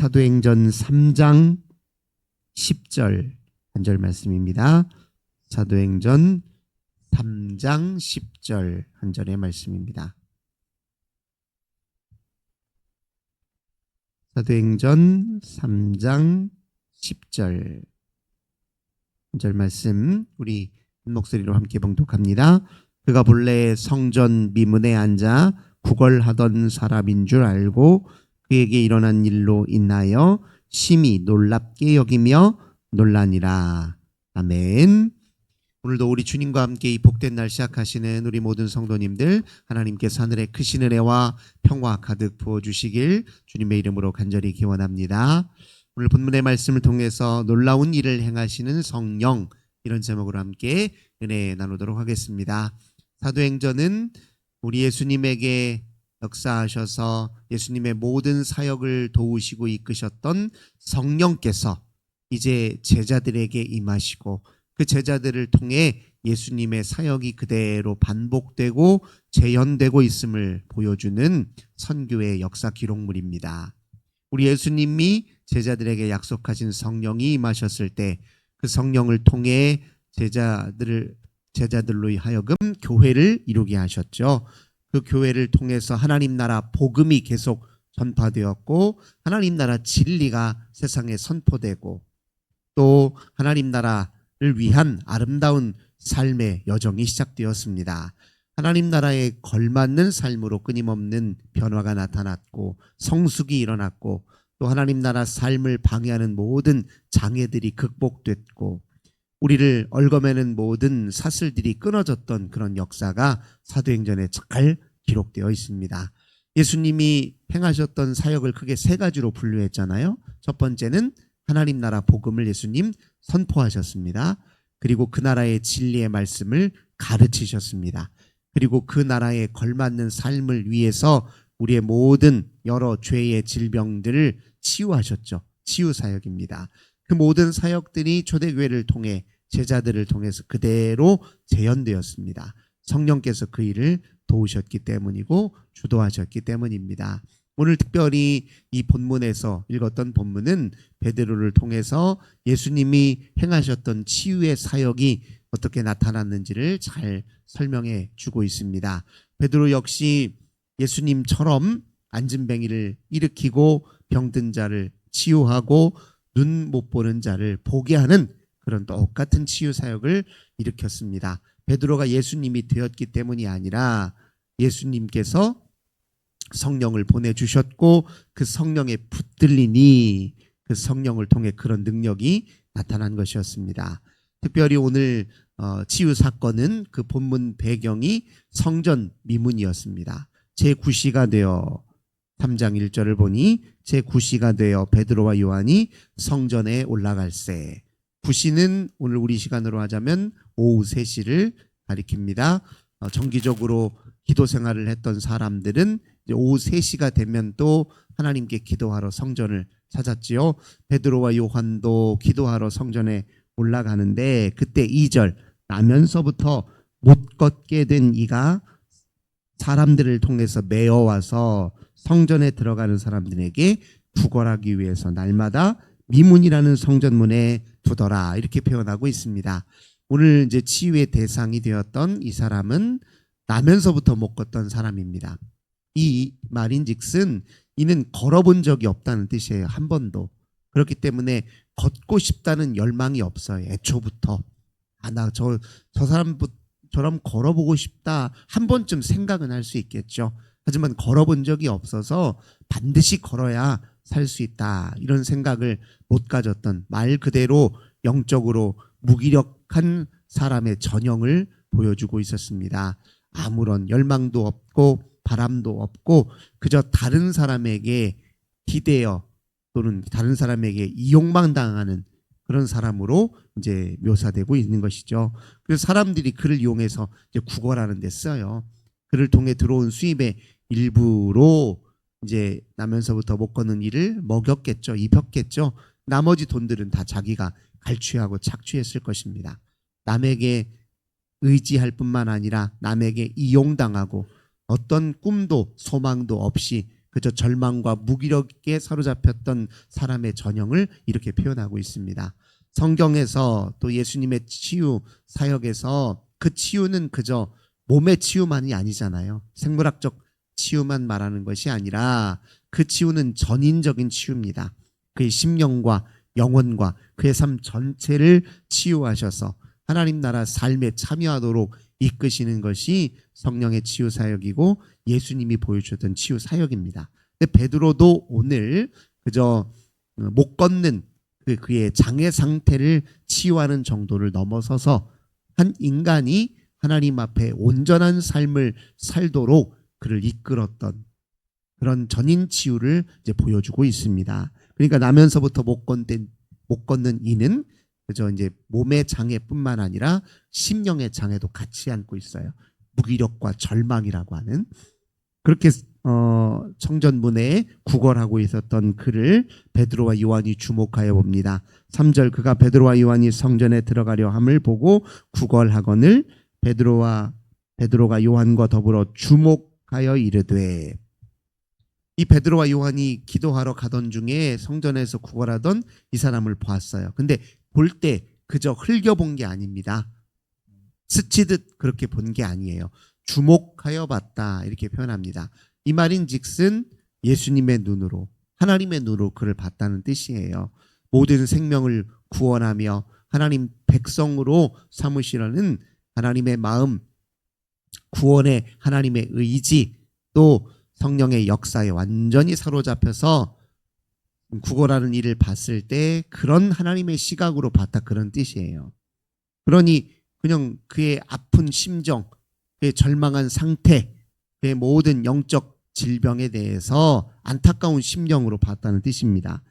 사도행전 3장 10절 한 절 말씀입니다. 사도행전 3장 10절 한 절의 말씀입니다. 사도행전 3장 10절 한 절 말씀 우리 목소리로 함께 봉독합니다. 그가 본래 성전 미문에 앉아 구걸하던 사람인 줄 알고 그에게 일어난 일로 인하여 심히 놀랍게 여기며 놀라니라. 아멘. 오늘도 우리 주님과 함께 이 복된 날 시작하시는 우리 모든 성도님들, 하나님께서 하늘의 크신 은혜와 평화 가득 부어주시길 주님의 이름으로 간절히 기원합니다. 오늘 본문의 말씀을 통해서 놀라운 일을 행하시는 성령, 이런 제목으로 함께 은혜 나누도록 하겠습니다. 사도행전은 우리 예수님에게 역사하셔서 예수님의 모든 사역을 도우시고 이끄셨던 성령께서 이제 제자들에게 임하시고 그 제자들을 통해 예수님의 사역이 그대로 반복되고 재현되고 있음을 보여주는 선교의 역사 기록물입니다. 우리 예수님이 제자들에게 약속하신 성령이 임하셨을 때 그 성령을 통해 제자들로 하여금 교회를 이루게 하셨죠. 그 교회를 통해서 하나님 나라 복음이 계속 전파되었고 하나님 나라 진리가 세상에 선포되고 또 하나님 나라를 위한 아름다운 삶의 여정이 시작되었습니다. 하나님 나라에 걸맞는 삶으로 끊임없는 변화가 나타났고 성숙이 일어났고 또 하나님 나라 삶을 방해하는 모든 장애들이 극복됐고 우리를 얽어매는 모든 사슬들이 끊어졌던 그런 역사가 사도행전에 잘 기록되어 있습니다. 예수님이 행하셨던 사역을 크게 세 가지로 분류했잖아요. 첫 번째는 하나님 나라 복음을 예수님 선포하셨습니다. 그리고 그 나라의 진리의 말씀을 가르치셨습니다. 그리고 그 나라에 걸맞는 삶을 위해서 우리의 모든 여러 죄의 질병들을 치유하셨죠. 치유 사역입니다. 그 모든 사역들이 초대교회를 통해 제자들을 통해서 그대로 재현되었습니다. 성령께서 그 일을 도우셨기 때문이고 주도하셨기 때문입니다. 오늘 특별히 이 본문에서 읽었던 본문은 베드로를 통해서 예수님이 행하셨던 치유의 사역이 어떻게 나타났는지를 잘 설명해 주고 있습니다. 베드로 역시 예수님처럼 안진뱅이를 일으키고 병든 자를 치유하고 눈 못 보는 자를 보게 하는 그런 똑같은 치유 사역을 일으켰습니다. 베드로가 예수님이 되었기 때문이 아니라 예수님께서 성령을 보내주셨고 그 성령에 붙들리니 그 성령을 통해 그런 능력이 나타난 것이었습니다. 특별히 오늘 치유 사건은 그 본문 배경이 성전 미문이었습니다. 제9시가 되어 3장 1절을 보니 제9시가 되어 베드로와 요한이 성전에 올라갈새. 9시는 오늘 우리 시간으로 하자면 오후 3시를 가리킵니다. 정기적으로 기도 생활을 했던 사람들은 이제 오후 3시가 되면 또 하나님께 기도하러 성전을 찾았지요. 베드로와 요한도 기도하러 성전에 올라가는데 그때 2절 나면서부터 못 걷게 된 이가 사람들을 통해서 메어와서 성전에 들어가는 사람들에게 구걸하기 위해서 날마다 미문이라는 성전문에 두더라, 이렇게 표현하고 있습니다. 오늘 이제 치유의 대상이 되었던 이 사람은 나면서부터 못 걷던 사람입니다. 이 말인즉슨 이는 걸어본 적이 없다는 뜻이에요. 한 번도. 그렇기 때문에 걷고 싶다는 열망이 없어요. 애초부터. 저 사람처럼 걸어보고 싶다 한 번쯤 생각은 할 수 있겠죠. 하지만 걸어본 적이 없어서 반드시 걸어야 살 수 있다, 이런 생각을 못 가졌던, 말 그대로 영적으로 무기력한 사람의 전형을 보여주고 있었습니다. 아무런 열망도 없고 바람도 없고 그저 다른 사람에게 기대어 또는 다른 사람에게 이용만 당하는 그런 사람으로 이제 묘사되고 있는 것이죠. 그래서 사람들이 그를 이용해서 이제 구걸하는 데 써요. 그를 통해 들어온 수입의 일부로 이제 나면서부터 못 걷는 일을 먹였겠죠. 입혔겠죠. 나머지 돈들은 다 자기가 갈취하고 착취했을 것입니다. 남에게 의지할 뿐만 아니라 남에게 이용당하고 어떤 꿈도 소망도 없이 그저 절망과 무기력에 사로잡혔던 사람의 전형을 이렇게 표현하고 있습니다. 성경에서 또 예수님의 치유 사역에서 그 치유는 그저 몸의 치유만이 아니잖아요. 생물학적 치유만 말하는 것이 아니라 그 치유는 전인적인 치유입니다. 그의 심령과 영혼과 그의 삶 전체를 치유하셔서 하나님 나라 삶에 참여하도록 이끄시는 것이 성령의 치유 사역이고 예수님이 보여주셨던 치유 사역입니다. 근데 베드로도 오늘 그저 못 걷는 그의 장애 상태를 치유하는 정도를 넘어서서 한 인간이 하나님 앞에 온전한 삶을 살도록 그를 이끌었던 그런 전인 치유를 이제 보여주고 있습니다. 그러니까 나면서부터 못 걷는 이는 그저 이제 몸의 장애뿐만 아니라 심령의 장애도 같이 안고 있어요. 무기력과 절망이라고 하는 그렇게 청전문에 구걸하고 있었던 그를 베드로와 요한이 주목하여 봅니다. 3절 그가 베드로와 요한이 성전에 들어가려 함을 보고 구걸하거늘 베드로가 요한과 더불어 주목하여 이르되 이 베드로와 요한이 기도하러 가던 중에 성전에서 구걸하던 이 사람을 보았어요. 근데 볼 때 그저 흘겨본 게 아닙니다. 스치듯 그렇게 본 게 아니에요. 주목하여 봤다 이렇게 표현합니다. 이 말인즉슨 예수님의 눈으로 하나님의 눈으로 그를 봤다는 뜻이에요. 모든 생명을 구원하며 하나님 백성으로 삼으시려는 하나님의 마음, 구원의 하나님의 의지, 또 성령의 역사에 완전히 사로잡혀서 구걸하는 일을 봤을 때 그런 하나님의 시각으로 봤다 그런 뜻이에요. 그러니 그냥 그의 아픈 심정, 그의 절망한 상태, 그의 모든 영적 질병에 대해서 안타까운 심령으로 봤다는 뜻입니다.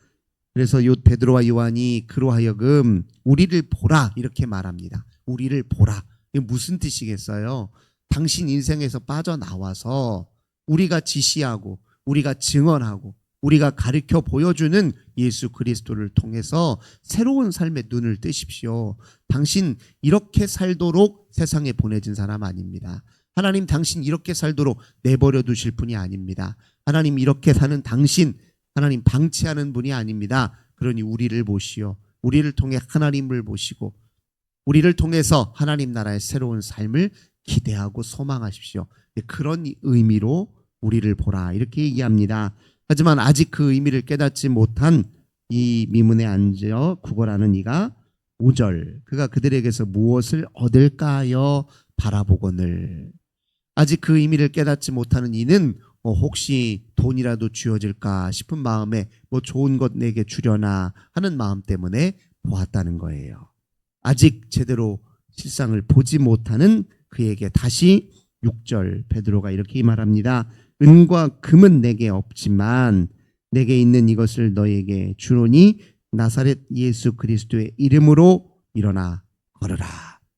그래서 요 베드로와 요한이 그로 하여금 우리를 보라 이렇게 말합니다. 우리를 보라. 이게 무슨 뜻이겠어요? 당신 인생에서 빠져나와서 우리가 지시하고 우리가 증언하고 우리가 가르쳐 보여주는 예수 그리스도를 통해서 새로운 삶의 눈을 뜨십시오. 당신 이렇게 살도록 세상에 보내진 사람 아닙니다. 하나님 당신 이렇게 살도록 내버려 두실 분이 아닙니다. 하나님 이렇게 사는 당신 하나님 방치하는 분이 아닙니다. 그러니 우리를 보시오. 우리를 통해 하나님을 보시고 우리를 통해서 하나님 나라의 새로운 삶을 기대하고 소망하십시오. 그런 의미로 우리를 보라 이렇게 얘기합니다. 하지만 아직 그 의미를 깨닫지 못한 이 미문에 앉아 구걸하는 이가 5절 그가 그들에게서 무엇을 얻을까요 바라보거늘. 아직 그 의미를 깨닫지 못하는 이는 혹시 돈이라도 주어질까 싶은 마음에 뭐 좋은 것 내게 주려나 하는 마음 때문에 보았다는 거예요. 아직 제대로 실상을 보지 못하는 그에게 다시 6절 베드로가 이렇게 말합니다. 은과 금은 내게 없지만 내게 있는 이것을 너에게 주노니 나사렛 예수 그리스도의 이름으로 일어나 걸으라.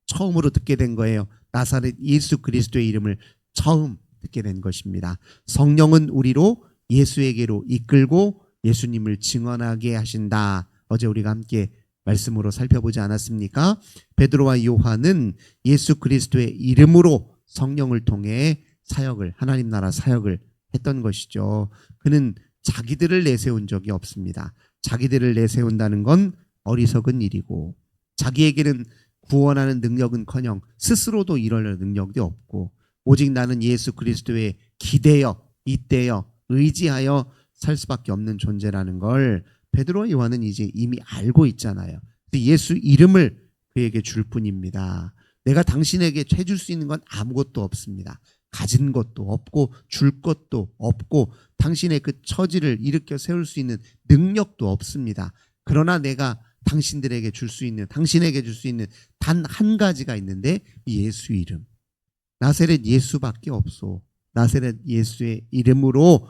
처음으로 듣게 된 거예요. 나사렛 예수 그리스도의 이름을 처음 듣게 된 것입니다. 성령은 우리로 예수에게로 이끌고 예수님을 증언하게 하신다. 어제 우리가 함께 말씀으로 살펴보지 않았습니까? 베드로와 요한은 예수 그리스도의 이름으로 성령을 통해 사역을 하나님 나라 사역을 했던 것이죠. 그는 자기들을 내세운 적이 없습니다. 자기들을 내세운다는 건 어리석은 일이고 자기에게는 구원하는 능력은커녕 스스로도 이럴 능력이 없고 오직 나는 예수 그리스도에 기대어 잇대어 의지하여 살 수밖에 없는 존재라는 걸 베드로와 요한은 이제 이미 알고 있잖아요. 예수 이름을 그에게 줄 뿐입니다. 내가 당신에게 해줄 수 있는 건 아무것도 없습니다. 가진 것도 없고 줄 것도 없고 당신의 그 처지를 일으켜 세울 수 있는 능력도 없습니다. 그러나 내가 당신들에게 줄 수 있는 당신에게 줄 수 있는 단 한 가지가 있는데 예수 이름. 나사렛 예수밖에 없소. 나사렛 예수의 이름으로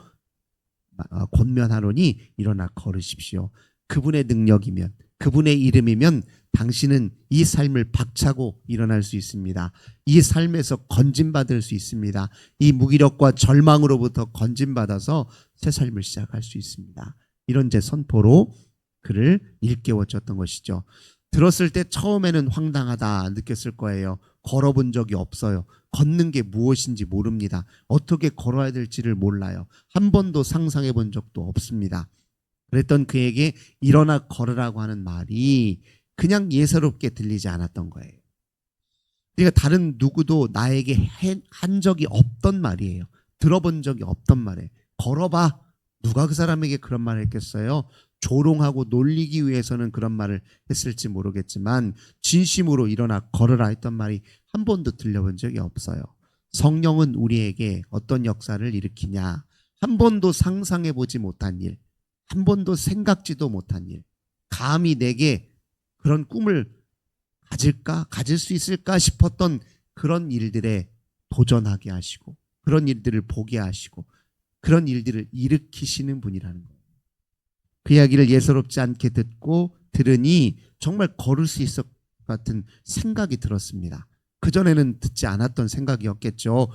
권면하노니 일어나 걸으십시오. 그분의 능력이면 그분의 이름이면 당신은 이 삶을 박차고 일어날 수 있습니다. 이 삶에서 건진받을 수 있습니다. 이 무기력과 절망으로부터 건진받아서 새 삶을 시작할 수 있습니다. 이런 제 선포로 그를 일깨워줬던 것이죠. 들었을 때 처음에는 황당하다 느꼈을 거예요. 걸어본 적이 없어요. 걷는 게 무엇인지 모릅니다. 어떻게 걸어야 될지를 몰라요. 한 번도 상상해 본 적도 없습니다. 그랬던 그에게 일어나 걸으라고 하는 말이 그냥 예사롭게 들리지 않았던 거예요. 그러니까 다른 누구도 나에게 한 적이 없던 말이에요. 들어본 적이 없던 말이에요. 걸어봐. 누가 그 사람에게 그런 말을 했겠어요? 조롱하고 놀리기 위해서는 그런 말을 했을지 모르겠지만 진심으로 일어나 걸으라 했던 말이 한 번도 들려본 적이 없어요. 성령은 우리에게 어떤 역사를 일으키냐? 한 번도 상상해 보지 못한 일, 한 번도 생각지도 못한 일, 감히 내게 그런 꿈을 가질 수 있을까 싶었던 그런 일들에 도전하게 하시고 그런 일들을 보게 하시고 그런 일들을 일으키시는 분이라는 거예요. 그 이야기를 예사롭지 않게 듣고 들으니 정말 걸을 수 있을 것 같은 생각이 들었습니다. 그전에는 듣지 않았던 생각이었겠죠.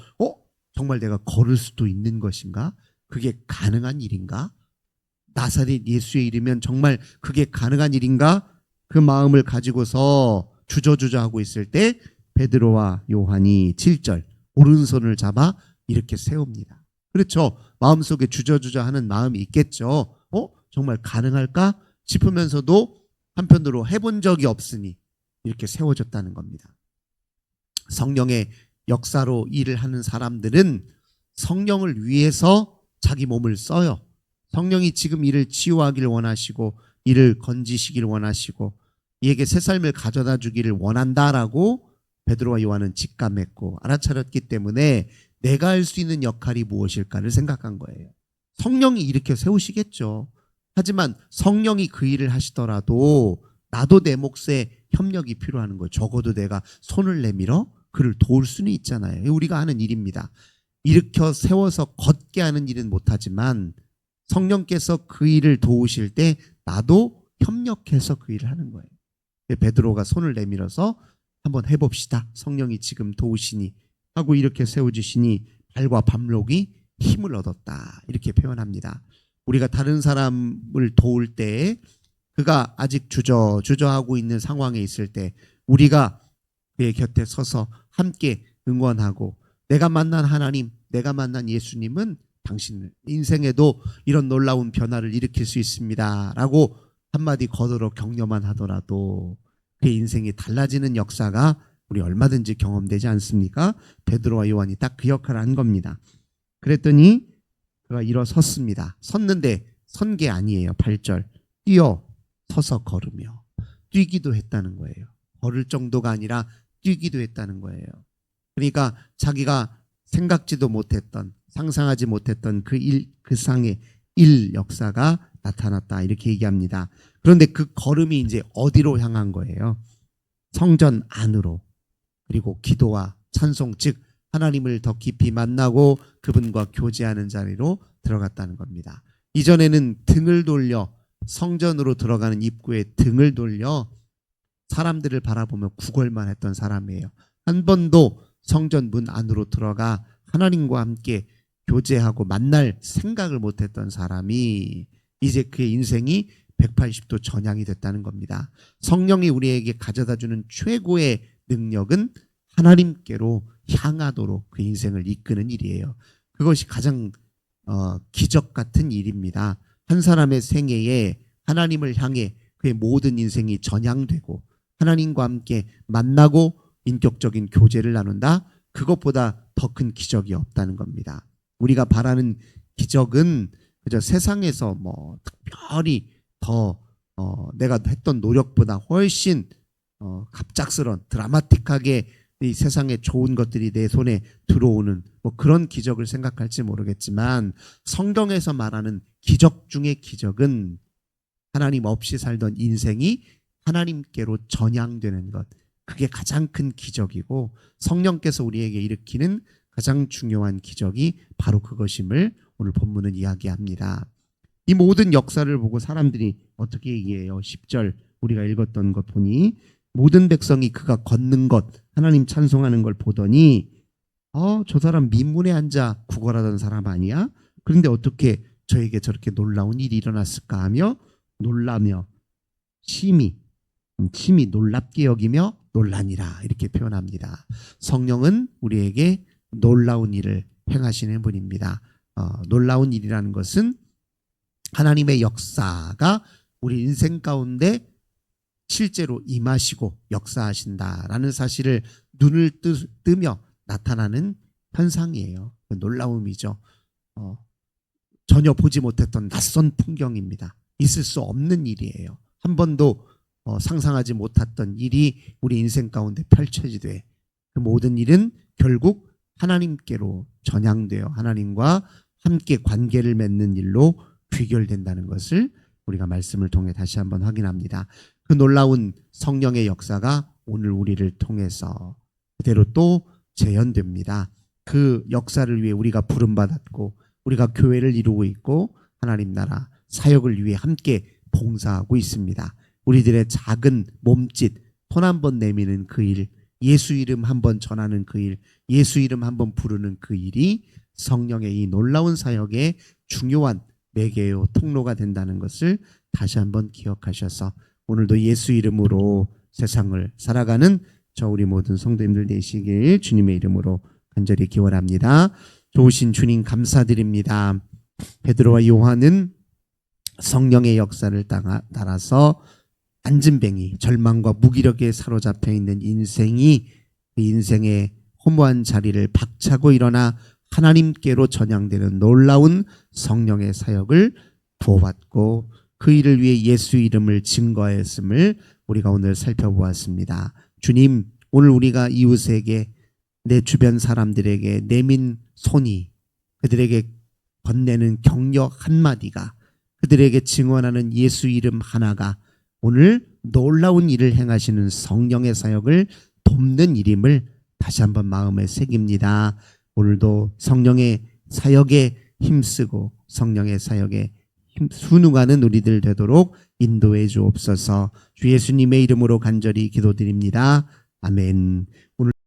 정말 내가 걸을 수도 있는 것인가? 그게 가능한 일인가? 나사렛 예수의 이름이면 정말 그게 가능한 일인가? 그 마음을 가지고서 주저주저하고 있을 때 베드로와 요한이 7절 오른손을 잡아 이렇게 세웁니다. 그렇죠. 마음속에 주저주저하는 마음이 있겠죠. 정말 가능할까 싶으면서도 한편으로 해본 적이 없으니 이렇게 세워졌다는 겁니다. 성령의 역사로 일을 하는 사람들은 성령을 위해서 자기 몸을 써요. 성령이 지금 이를 치유하기를 원하시고 이를 건지시기를 원하시고 이에게 새 삶을 가져다 주기를 원한다라고 베드로와 요한은 직감했고 알아차렸기 때문에 내가 할 수 있는 역할이 무엇일까를 생각한 거예요. 성령이 이렇게 세우시겠죠. 하지만 성령이 그 일을 하시더라도 나도 내 몫에 협력이 필요한 거예요. 적어도 내가 손을 내밀어 그를 도울 수는 있잖아요. 우리가 하는 일입니다. 일으켜 세워서 걷게 하는 일은 못하지만 성령께서 그 일을 도우실 때 나도 협력해서 그 일을 하는 거예요. 베드로가 손을 내밀어서 한번 해봅시다. 성령이 지금 도우시니 하고 이렇게 세워주시니 발과 발목이 힘을 얻었다. 이렇게 표현합니다. 우리가 다른 사람을 도울 때 그가 아직 주저하고 있는 상황에 있을 때 우리가 그의 곁에 서서 함께 응원하고 내가 만난 하나님, 내가 만난 예수님은 당신 인생에도 이런 놀라운 변화를 일으킬 수 있습니다. 라고 한마디 거들어 격려만 하더라도 그의 인생이 달라지는 역사가 우리 얼마든지 경험되지 않습니까? 베드로와 요한이 딱 그 역할을 한 겁니다. 그랬더니 그가 일어섰습니다. 섰는데 선 게 아니에요. 8절. 뛰어 서서 걸으며 뛰기도 했다는 거예요. 걸을 정도가 아니라 뛰기도 했다는 거예요. 그러니까 자기가 생각지도 못했던 상상하지 못했던 그 상의 일 역사가 나타났다 이렇게 얘기합니다. 그런데 그 걸음이 이제 어디로 향한 거예요? 성전 안으로 그리고 기도와 찬송 즉 하나님을 더 깊이 만나고 그분과 교제하는 자리로 들어갔다는 겁니다. 이전에는 등을 돌려 성전으로 들어가는 입구에 등을 돌려 사람들을 바라보며 구걸만 했던 사람이에요. 한 번도 성전 문 안으로 들어가 하나님과 함께 교제하고 만날 생각을 못했던 사람이 이제 그의 인생이 180도 전향이 됐다는 겁니다. 성령이 우리에게 가져다주는 최고의 능력은 하나님께로 향하도록 그 인생을 이끄는 일이에요. 그것이 가장 기적 같은 일입니다. 한 사람의 생애에 하나님을 향해 그의 모든 인생이 전향되고 하나님과 함께 만나고 인격적인 교제를 나눈다. 그것보다 더 큰 기적이 없다는 겁니다. 우리가 바라는 기적은 그저 세상에서 특별히 더 내가 했던 노력보다 훨씬 갑작스런 드라마틱하게 이 세상에 좋은 것들이 내 손에 들어오는 그런 기적을 생각할지 모르겠지만 성경에서 말하는 기적 중의 기적은 하나님 없이 살던 인생이 하나님께로 전향되는 것, 그게 가장 큰 기적이고 성령께서 우리에게 일으키는 가장 중요한 기적이 바로 그것임을 오늘 본문은 이야기합니다. 이 모든 역사를 보고 사람들이 어떻게 얘기해요? 10절 우리가 읽었던 것 보니 모든 백성이 그가 걷는 것, 하나님 찬송하는 걸 보더니 저 사람 민문에 앉아 구걸하던 사람 아니야? 그런데 어떻게 저에게 저렇게 놀라운 일이 일어났을까 하며 놀라며 심히 놀랍게 여기며 놀라니라 이렇게 표현합니다. 성령은 우리에게 놀라운 일을 행하시는 분입니다. 놀라운 일이라는 것은 하나님의 역사가 우리 인생 가운데 실제로 임하시고 역사하신다라는 사실을 눈을 뜨며 나타나는 현상이에요. 놀라움이죠. 전혀 보지 못했던 낯선 풍경입니다. 있을 수 없는 일이에요. 한 번도 상상하지 못했던 일이 우리 인생 가운데 펼쳐지되 그 모든 일은 결국 하나님께로 전향되어 하나님과 함께 관계를 맺는 일로 귀결된다는 것을 우리가 말씀을 통해 다시 한번 확인합니다. 그 놀라운 성령의 역사가 오늘 우리를 통해서 그대로 또 재현됩니다. 그 역사를 위해 우리가 부름받았고 우리가 교회를 이루고 있고 하나님 나라 사역을 위해 함께 봉사하고 있습니다. 우리들의 작은 몸짓, 손 한 번 내미는 그 일, 예수 이름 한 번 전하는 그 일, 예수 이름 한 번 부르는 그 일이 성령의 이 놀라운 사역의 중요한 매개요 통로가 된다는 것을 다시 한번 기억하셔서 오늘도 예수 이름으로 세상을 살아가는 저 우리 모든 성도님들 되시길 주님의 이름으로 간절히 기원합니다. 좋으신 주님 감사드립니다. 베드로와 요한은 성령의 역사를 따라서 안진뱅이 절망과 무기력에 사로잡혀 있는 인생이 그 인생의 허무한 자리를 박차고 일어나 하나님께로 전향되는 놀라운 성령의 사역을 부어받고 그 일을 위해 예수 이름을 증거하였음을 우리가 오늘 살펴보았습니다. 주님, 오늘 우리가 이웃에게 내 주변 사람들에게 내민 손이 그들에게 건네는 격려 한마디가 그들에게 증언하는 예수 이름 하나가 오늘 놀라운 일을 행하시는 성령의 사역을 돕는 일임을 다시 한번 마음에 새깁니다. 오늘도 성령의 사역에 힘쓰고 성령의 사역에 순응하는 우리들 되도록 인도해 주옵소서. 주 예수님의 이름으로 간절히 기도드립니다. 아멘. 오늘